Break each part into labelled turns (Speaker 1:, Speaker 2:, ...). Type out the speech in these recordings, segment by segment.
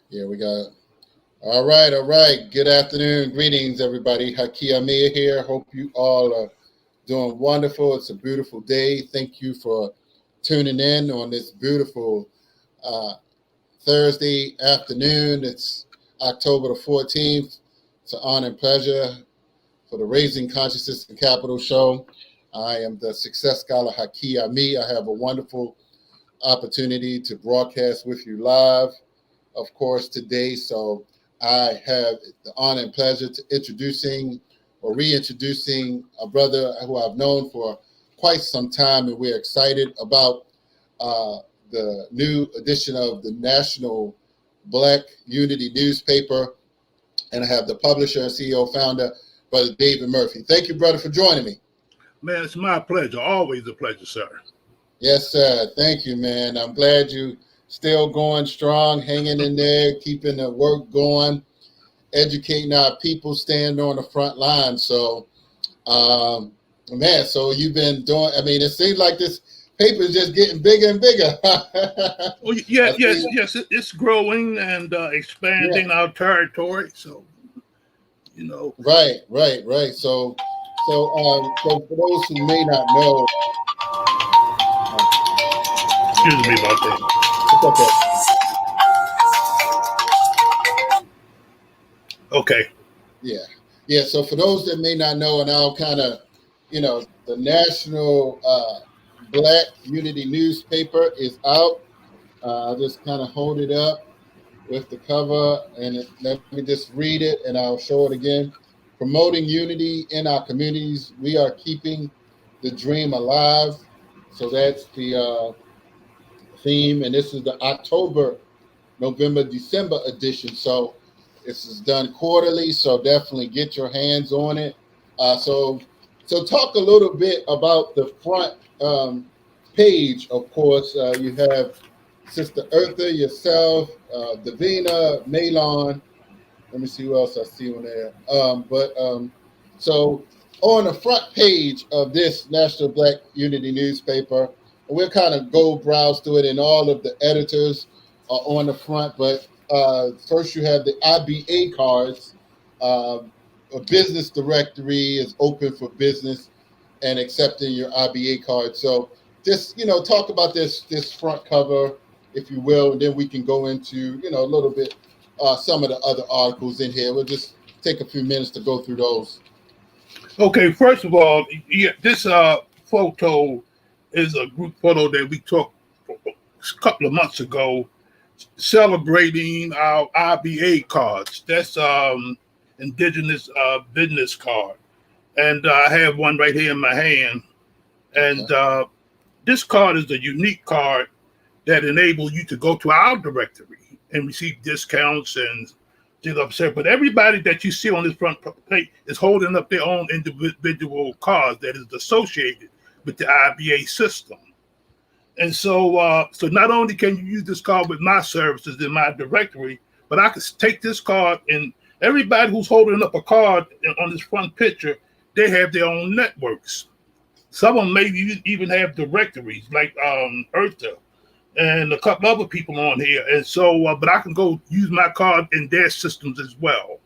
Speaker 1: Yeah, we got. All right, all right. Good afternoon. Greetings, everybody. Haki Amir here. Hope you all are doing wonderful. It's a beautiful day. Thank you for tuning in on this beautiful uh, Thursday afternoon. It's October the 14th. It's an honor and pleasure for the Raising Consciousness and Capital show. I am the success scholar Haki Ami. I have a wonderful opportunity to broadcast with you live, of course, today. So I have the honor and pleasure to introducing or reintroducing a brother who I've known for quite some time, and we're excited about uh, the new edition of the National Black Unity newspaper. And I have the publisher and CEO founder, Brother David Murphy. Thank you, brother, for joining me.
Speaker 2: Man, it's my pleasure. Always a pleasure, sir.
Speaker 1: Yes, sir. Thank you, man. I'm glad you still going strong, hanging in there, keeping the work going, educating our people, staying on the front line. So, man, so you've been doing, I mean, it seems like this paper is just getting bigger and bigger.
Speaker 2: Oh, yeah, yes, it's growing and expanding our territory. So,
Speaker 1: Right. So for those who may not know,
Speaker 2: excuse me about that.
Speaker 1: It's okay.
Speaker 2: Okay.
Speaker 1: Yeah. So for those that may not know, and I'll kind of, the National Black Unity newspaper is out. I'll just kind of hold it up with the cover, and let me just read it, and I'll show it again. Promoting unity in our communities, we are keeping the dream alive. So that's the theme, and this is the October, November, December edition. So this is done quarterly, so definitely get your hands on it. So talk a little bit about the front page. Of course, you have Sister Eartha, yourself, Davina, Malon. Let me see who else I see on there. So on the front page of this National Black Unity newspaper, we'll kind of go browse through it, and all of the editors are on the front. But first, you have the IBA cards. A business directory is open for business and accepting your IBA card. So just talk about this front cover, if you will, and then we can go into a little bit some of the other articles in here. We'll just take a few minutes to go through those.
Speaker 2: Okay, first of all, this photo is a group photo that we took a couple of months ago celebrating our IBA cards. That's Indigenous Business Card. And I have one right here in my hand. And this card is a unique card that enables you to go to our directory and receive discounts and things upset. But everybody that you see on this front plate is holding up their own individual cards that is associated with the IBA system. And so not only can you use this card with my services in my directory, but I can take this card, and everybody who's holding up a card on this front picture, they have their own networks. Some of them maybe even have directories like Eartha and a couple other people on here. And so, but I can go use my card in their systems as well.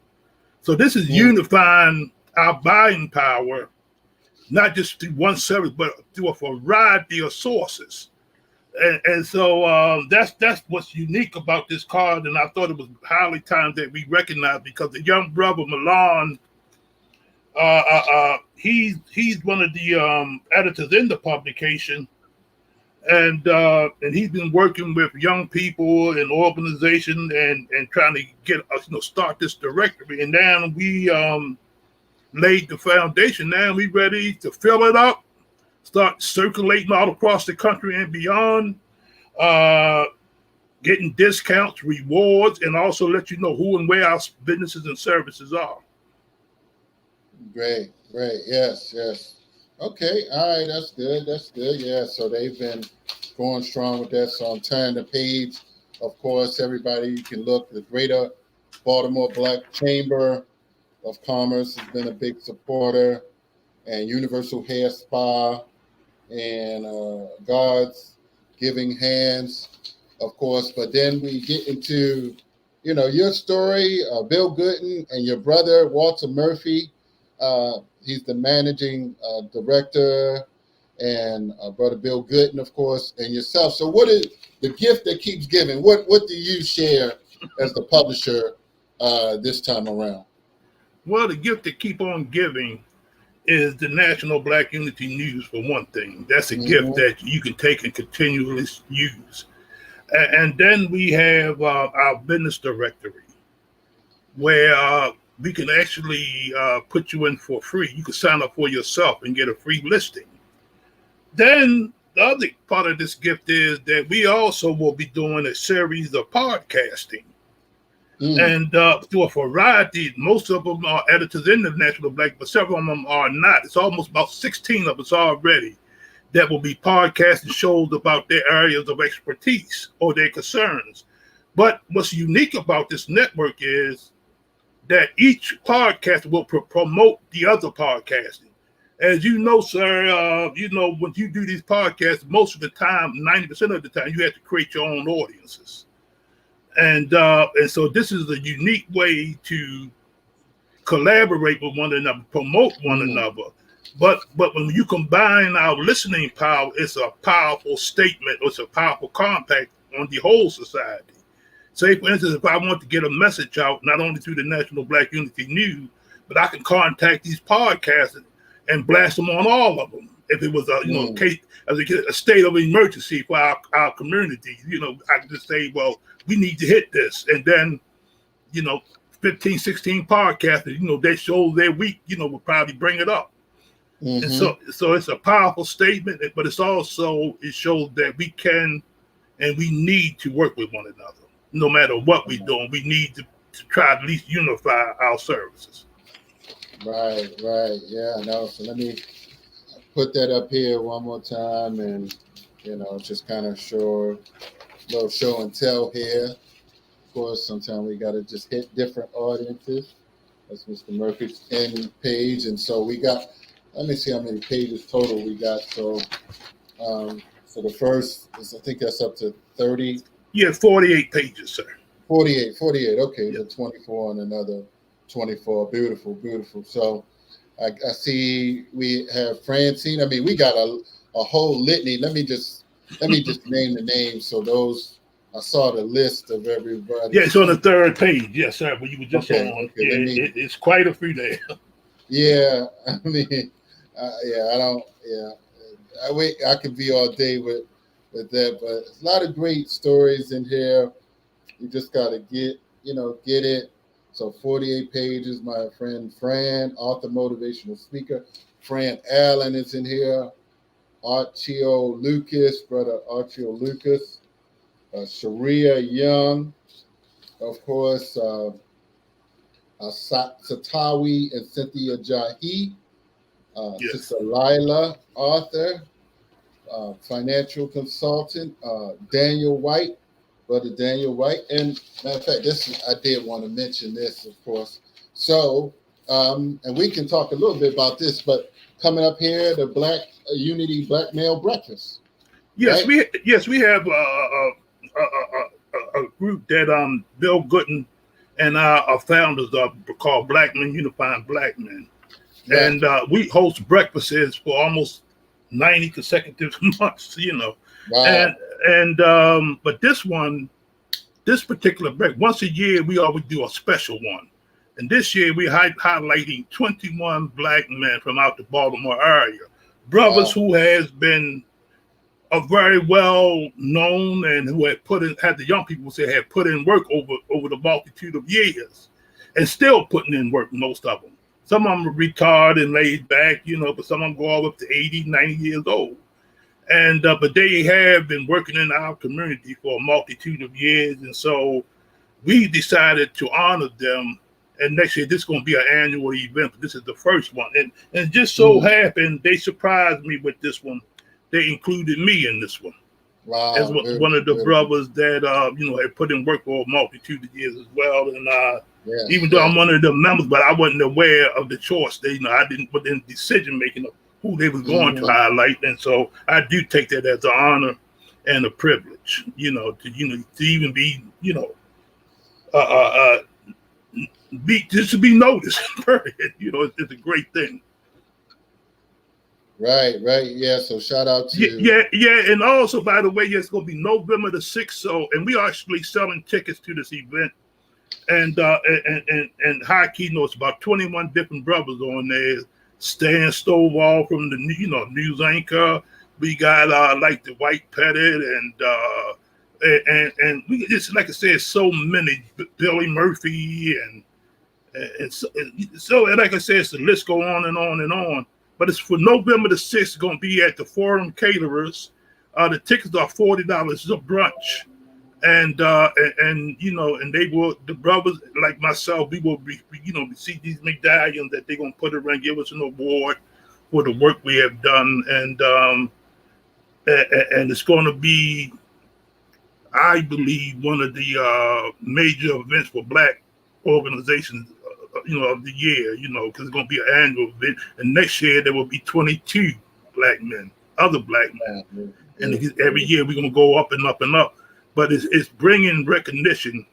Speaker 2: So this is unifying our buying power, not just through one service, but through a variety of sources. And so that's what's unique about this card. And I thought it was highly time that we recognize, because the young brother Milan, he's one of the editors in the publication, and he's been working with young people and organizations and trying to get us start this directory. And now we laid the foundation. Now we ready to fill it up, start circulating all across the country and beyond, getting discounts, rewards, and also let you know who and where our businesses and services are.
Speaker 1: Great. Yes. Okay. All right. That's good. Yeah. So they've been going strong with that. So I'm turning the page. Of course, everybody, you can look. The Greater Baltimore Black Chamber of Commerce has been a big supporter, and Universal Hair Spa, and God's Giving Hands, of course. But then we get into your story, Bill Gooden and your brother Walter Murphy. He's the managing director, and brother Bill Gooden, of course, and yourself. So, what is the gift that keeps giving? What do you share as the publisher this time around?
Speaker 2: Well, the gift that keep on giving is the National Black Unity News, for one thing. That's a gift that you can take and continually use. And then we have our business directory, where we can actually put you in for free. You can sign up for yourself and get a free listing. Then the other part of this gift is that we also will be doing a series of podcasting. And through a variety, most of them are editors in the National Black, but several of them are not. It's almost about 16 of us already that will be podcasting shows about their areas of expertise or their concerns. But what's unique about this network is that each podcast will promote the other podcasting. As you know, sir, when you do these podcasts, most of the time, 90% of the time, you have to create your own audiences. And so this is a unique way to collaborate with one another, promote one another. But when you combine our listening power, it's a powerful statement, or it's a powerful compact on the whole society. Say, for instance, if I want to get a message out, not only through the National Black Unity News, but I can contact these podcasts and blast them on all of them. If it was a case as a state of emergency for our community, I can just say, well, we need to hit this. And then, 15, 16 podcasters, they show their week, will probably bring it up. And so it's a powerful statement, but it shows that we can and we need to work with one another. No matter what we're doing, we need to try to at least unify our services.
Speaker 1: Right. Yeah, no. So let me put that up here one more time, and just kind of show a little show and tell here. Of course, sometimes we got to just hit different audiences. That's Mr. Murphy's end page, and so we got. Let me see how many pages total we got. So, for the first, I think that's up to 30.
Speaker 2: Yeah, 48 pages, sir.
Speaker 1: 48. Okay, the 24 and another 24. Beautiful. So, I see we have Francine. I mean, we got a whole litany. Let me just name the names. So those, I saw the list of everybody.
Speaker 2: Yeah, it's on the third page. Yes, sir. But you were just on.
Speaker 1: Okay,
Speaker 2: yeah, it's quite a few there.
Speaker 1: Yeah, I mean, I don't. Yeah, I could be all day with that, but a lot of great stories in here. You just got to get it. So 48 pages. My friend Fran, author, motivational speaker. Fran Allen is in here. Archio Lucas, brother Archio Lucas. Sharia Young, of course. Satawi and Cynthia Jahi. Sister Lila, author, financial consultant. Daniel White. Brother Daniel White. And matter of fact, I did want to mention this, of course. So, and we can talk a little bit about this, but coming up here, the Black Unity Black Male Breakfast.
Speaker 2: Yes,
Speaker 1: right?
Speaker 2: we have a group that Bill Gooden and our founders are called Black Men Unifying Black Men. Right. And we host breakfasts for almost 90 consecutive months, Wow. But this particular break, once a year, we always do a special one. And this year, we're highlighting 21 Black men from out the Baltimore area. Brothers who has been very well known and who had the young people say had put in work over the multitude of years and still putting in work, most of them. Some of them are retired and laid back, but some of them go all up to 80, 90 years old. And but they have been working in our community for a multitude of years. And so we decided to honor them. And next year, this is going to be an annual event. This is the first one. And it just so happened, they surprised me with this one. They included me in this one.
Speaker 1: Wow.
Speaker 2: As one of the brothers that, had put in work for a multitude of years as well. And even though I'm one of the members, but I wasn't aware of the choice. I didn't put in decision making of who they was going to highlight. And so I do take that as an honor and a privilege, to even be, uh, uh, just to be noticed. Period. It's a great thing.
Speaker 1: Right. Yeah. So shout out to
Speaker 2: Yeah. And also, by the way, it's going to be November the 6th. So, and we are actually selling tickets to this event. And high keynotes, about 21 different brothers on there. Stan Stovall from the news anchor. We got like the White Pettit and we just, like I said, so many. Billy Murphy and like I said, it's the list go on and on and on. But it's for November the 6th. Going to be at the Forum Caterers. The tickets are $40. It's a brunch. And they will, the brothers like myself, we will be, see these medallions that they're gonna put around, give us an award for the work we have done, and it's gonna be, I believe, one of the major events for Black organizations, of the year, because it's gonna be an annual event, and next year there will be 22 Black men, other Black men, and every year we're gonna go up and up and up. But it's bringing recognition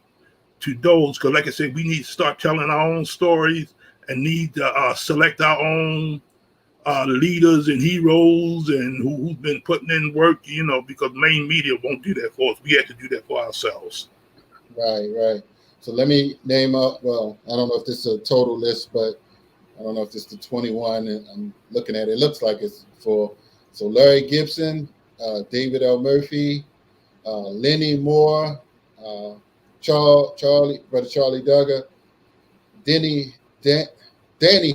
Speaker 2: to those, because like I said, we need to start telling our own stories and need to select our own leaders and heroes and who's been putting in work, because main media won't do that for us. We have to do that for ourselves.
Speaker 1: Right. So let me name up, well, I don't know if this is a total list, but I don't know if it's the 21, and I'm looking at it. It looks like it's for, so Larry Gibson, David L. Murphy, Lenny Moore, Brother Charlie Duggar, Danny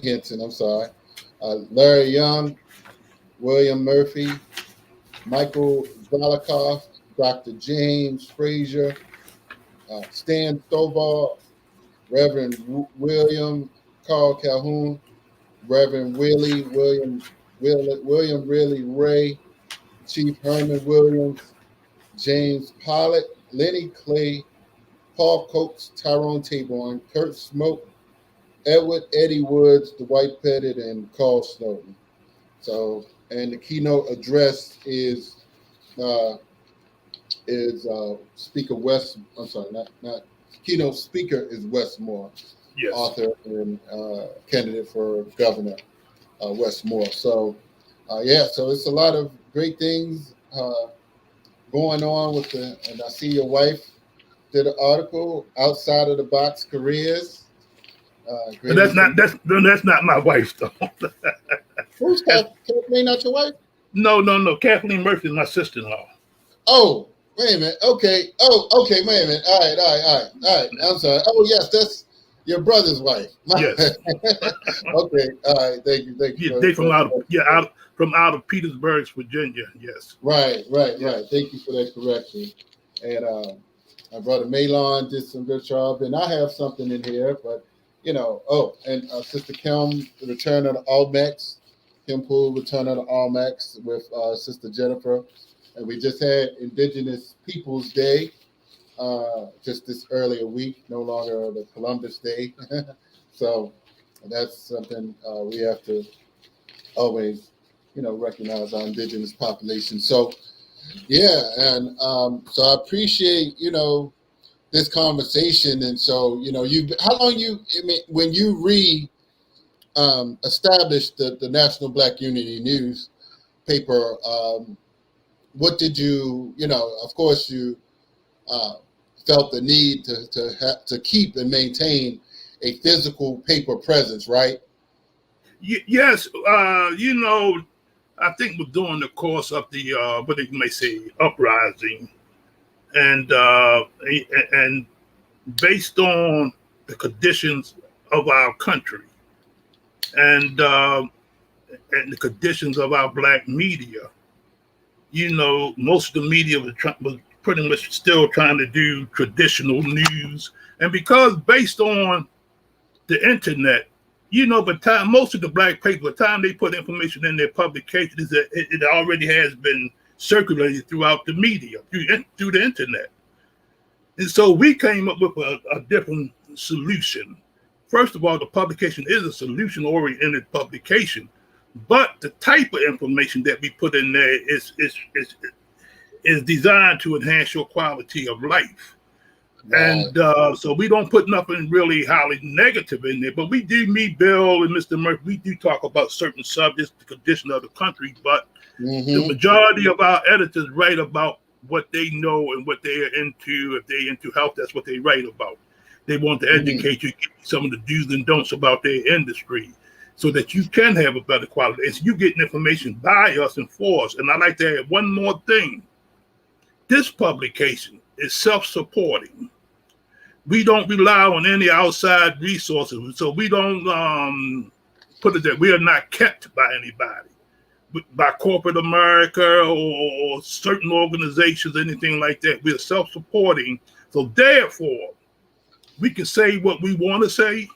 Speaker 1: Henson, I'm sorry, Larry Young, William Murphy, Michael Zolikoff, Dr. James Frazier, Stan Stovall, Reverend William Carl Calhoun, Reverend William Really Ray, Chief Herman Williams, James Pollitt, Lenny Clay, Paul Coates, Tyrone Taborn, Kurt Smoke, Edward Eddie Woods, the White Pettit, and Carl Snowden. So, and the keynote address is Speaker West. I'm sorry, not keynote speaker is Wes Moore, yes, author and candidate for governor, Wes Moore. So, so it's a lot of great things going on with and I see your wife did an article, Outside of the Box Careers.
Speaker 2: That's not my wife though.
Speaker 1: Who's Kathleen? Not your wife?
Speaker 2: No. Kathleen Murphy is my sister-in-law.
Speaker 1: Oh, wait a minute. Okay. Oh, okay. Wait a minute. All right. I'm sorry. Oh, yes, that's your brother's wife.
Speaker 2: Yes.
Speaker 1: Okay. All right. Thank you.
Speaker 2: Yeah, they from out of Petersburg, Virginia. Yes.
Speaker 1: Right. Thank you for that correction. And my brother Malon did some good job, and I have something in here, but and Sister Kim, the return of the Almex, Kim Poole, return of the Almex with Sister Jennifer, and we just had Indigenous Peoples Day just this earlier week, no longer the Columbus Day. So that's something we have to always, recognize our indigenous population. So, and so I appreciate, this conversation. And so, when you established the National Black Unity newspaper, what did you, of course you felt the need to keep and maintain a physical paper presence, right?
Speaker 2: Yes. I think during the course of the what you may say uprising, and based on the conditions of our country and the conditions of our Black media, most of the media was pretty much still trying to do traditional news, and because based on the internet, but most of the Black papers, by the time they put information in their publications, it already has been circulated throughout the media, through the internet. And so we came up with a different solution. First of all, the publication is a solution-oriented publication, but the type of information that we put in there is designed to enhance your quality of life.
Speaker 1: Right.
Speaker 2: And so we don't put nothing really highly negative in there, but we do, me, Bill, and Mr. Murphy, we do talk about certain subjects, the condition of the country, but the
Speaker 1: Mm-hmm.
Speaker 2: majority of our editors write about what they know and what they are into. If they're into health, that's what they write about. They want to
Speaker 1: Mm-hmm.
Speaker 2: educate you, give you some of the do's and don'ts about their industry so that you can have a better quality. And so you getting information by us and for us. And I like to add one more thing. This publication is self-supporting. We don't rely on any outside resources. So we don't put it that we are not kept by anybody, by corporate America or certain organizations, anything like that. We are self-supporting. So therefore, we can say what we want to say.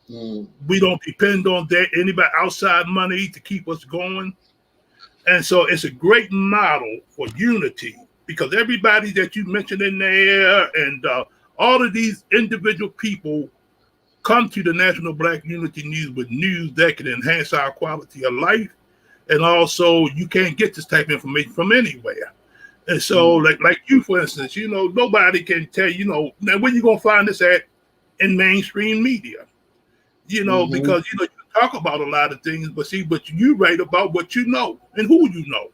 Speaker 1: Mm.
Speaker 2: We don't depend on anybody outside money to keep us going. And so it's a great model for unity because everybody that you mentioned in there and all of these individual people come to the National Black Unity News with news that can enhance our quality of life. And also, you can't get this type of information from anywhere. And so, like you, for instance, nobody can tell now where you gonna find this at in mainstream media,
Speaker 1: Mm-hmm.
Speaker 2: because you talk about a lot of things, but you write about what you know and who you know,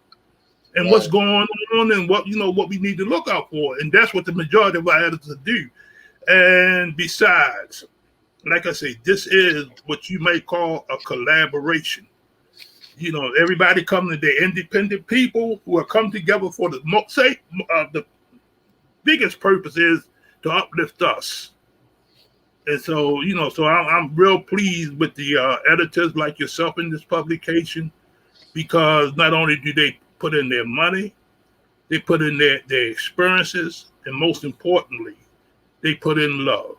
Speaker 2: and what's
Speaker 1: Right.
Speaker 2: going on and what we need to look out for, and that's what the majority of our editors do. And besides, like I say, this is what you may call a collaboration. Everybody coming, they're independent people who have come together for the biggest purpose is to uplift us. And so, so I'm real pleased with the editors like yourself in this publication, because not only do they put in their money, they put in their experiences, and most importantly, they put in love.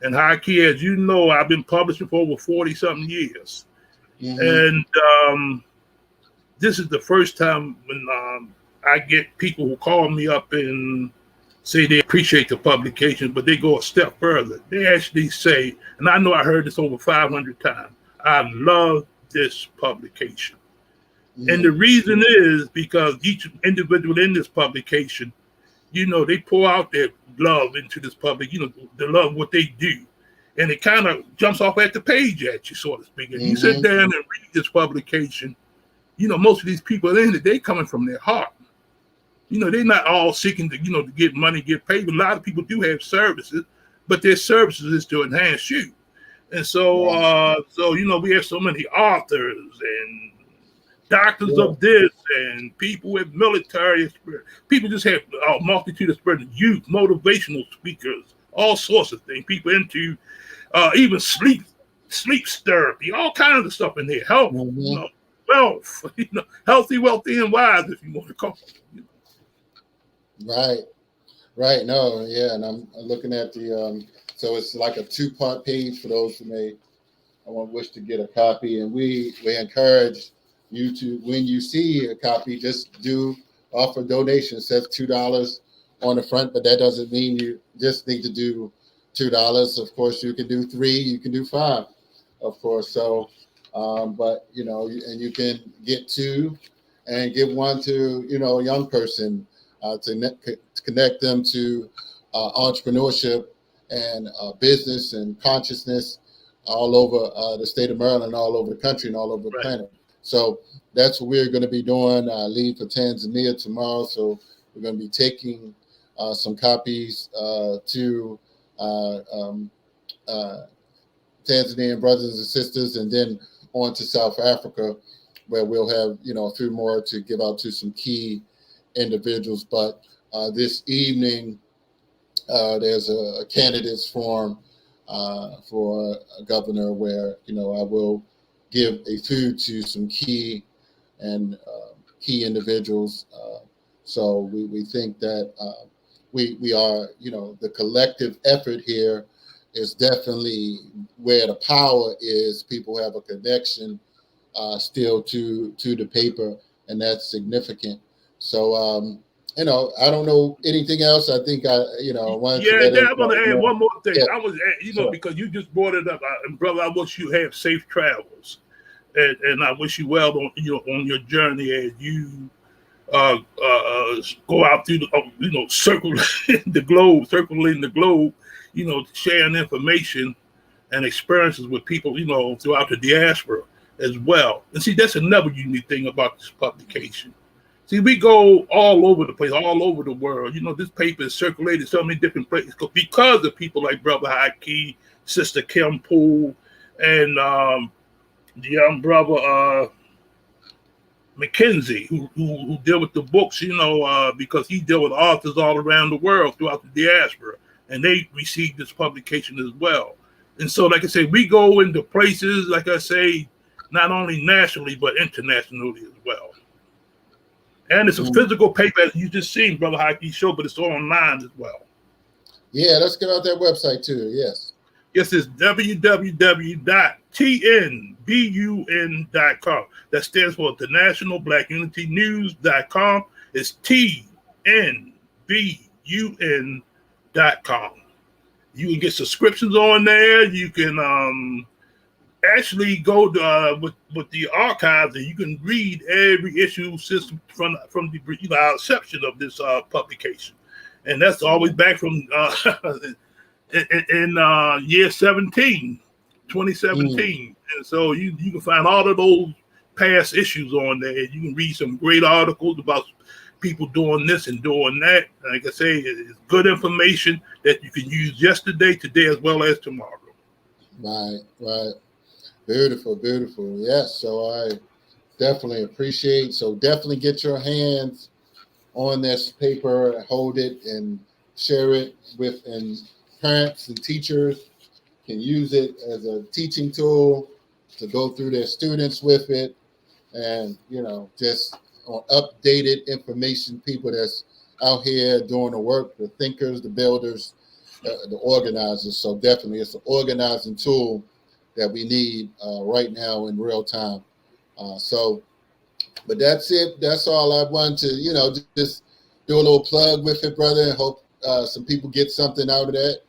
Speaker 2: And Haki, as you know, I've been publishing for over 40 something years.
Speaker 1: Mm-hmm.
Speaker 2: And this is the first time when I get people who call me up and say they appreciate the publication, but they go a step further. They actually say, and I know I heard this over 500 times, I love this publication. And the reason is because each individual in this publication, they pour out their love into this public, the love what they do. And it kind of jumps off at the page at you, so to speak. If you sit down and read this publication, most of these people in it, they coming from their heart. They're not all seeking to, to get money, get paid. A lot of people do have services, but their services is to enhance you. And so, we have so many authors and doctors of this and people with military experience. People just have a multitude of experience, youth, motivational speakers, all sorts of things. People into even sleep therapy, all kinds of stuff in here. Health, wealth, healthy, wealthy, and wise, if you want to call it.
Speaker 1: Right. Right. No. Yeah. And I'm looking at the so it's like a 2-part page for those who may wish to get a copy, and we encourage you to, when you see a copy, just do offer donation. It says $2 on the front, but that doesn't mean you just need to do $2. Of course, you can do 3, you can do 5, of course. So, but and you can get 2 and give 1 to a young person to connect them to entrepreneurship and business and consciousness all over the state of Maryland, all over the country, and all over the planet. So that's what we're going to be doing. I leave for Tanzania tomorrow, so we're going to be taking some copies to Tanzanian brothers and sisters, and then on to South Africa, where we'll have a few more to give out to some key individuals. But this evening, there's a candidates forum for a governor where I will give a food to some key individuals. So we think that we are the collective effort here is definitely where the power is. People have a connection still to the paper, and that's significant. So I don't know anything else. I think I wanted to
Speaker 2: I want to add one more thing.
Speaker 1: Yeah.
Speaker 2: I was, because you just brought it up, and brother, I wish you have safe travels, and I wish you well on your journey as you go out through the, circulating the globe, sharing information and experiences with people, throughout the diaspora as well. And see, that's another unique thing about this publication. See, we go all over the place, all over the world. This paper is circulated so many different places because of people like Brother Haki, Sister Kim Poole, and the young brother Mackenzie, who deal with the books, because he deal with authors all around the world throughout the diaspora, and they received this publication as well. And so, like I say, we go into places, like I say, not only nationally but internationally as well. And it's a physical paper, as you just seen, Brother Haki show, but it's online as well.
Speaker 1: Yeah, let's get out that website too. Yes.
Speaker 2: Yes, it's www.tnbun.com. That stands for the National Black Unity News.com. It's tnbun.com. You can get subscriptions on there. You can actually go to, with the archives, and you can read every issue system from the inception of this publication, and that's always back from in year 2017. And so you can find all of those past issues on there. You can read some great articles about people doing this and doing that. Like I say, it's good information that you can use yesterday, today, as well as tomorrow.
Speaker 1: Right. Beautiful. Yes. So I definitely appreciate. So definitely get your hands on this paper, hold it, and share it with, and parents and teachers can use it as a teaching tool to go through their students with it, and just on updated information, people that's out here doing the work, the thinkers, the builders, the organizers. So definitely it's an organizing tool that we need right now in real time. But that's it. That's all I wanted to, just do a little plug with it, brother, and hope some people get something out of that.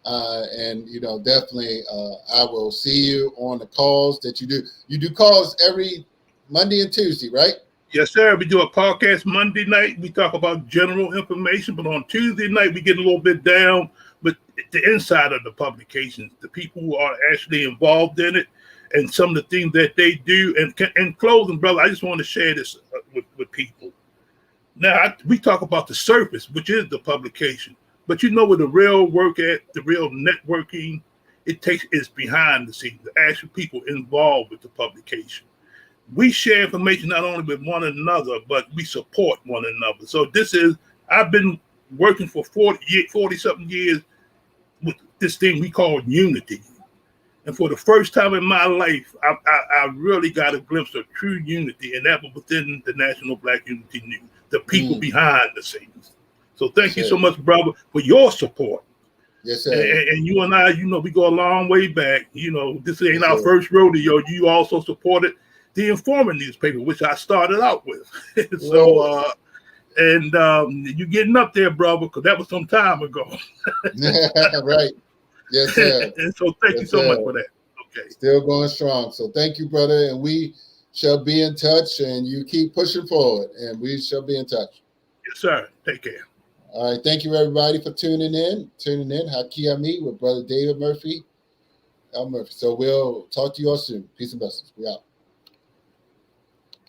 Speaker 1: And definitely I will see you on the calls that you do. You do calls every Monday and Tuesday, right?
Speaker 2: Yes, sir. We do a podcast Monday night. We talk about general information, but on Tuesday night we get a little bit down with the inside of the publications, the people who are actually involved in it, and some of the things that they do. And in closing, brother, I just want to share this with people. Now, we talk about the surface, which is the publication, but where the real work at, the real networking, is behind the scenes, the actual people involved with the publication. We share information not only with one another, but we support one another. So I've been working for 40-something years with this thing we call unity. And for the first time in my life, I really got a glimpse of true unity, and that was within the National Black Unity News, the people behind the scenes. So thank you so much, brother, for your support.
Speaker 1: Yes, sir.
Speaker 2: And you and I, we go a long way back. This ain't our first rodeo. You also supported the Informer newspaper, which I started out with. So, you're getting up there, brother, because that was some time ago.
Speaker 1: Right. Yes, sir.
Speaker 2: And so thank you so much for that. Okay.
Speaker 1: Still going strong. So thank you, brother. And we shall be in touch, and you keep pushing forward, and we shall be in touch.
Speaker 2: Yes, sir. Take care.
Speaker 1: All right. Thank you, everybody, for tuning in. Haki Ami with Brother David Murphy. So we'll talk to you all soon. Peace and blessings. We out.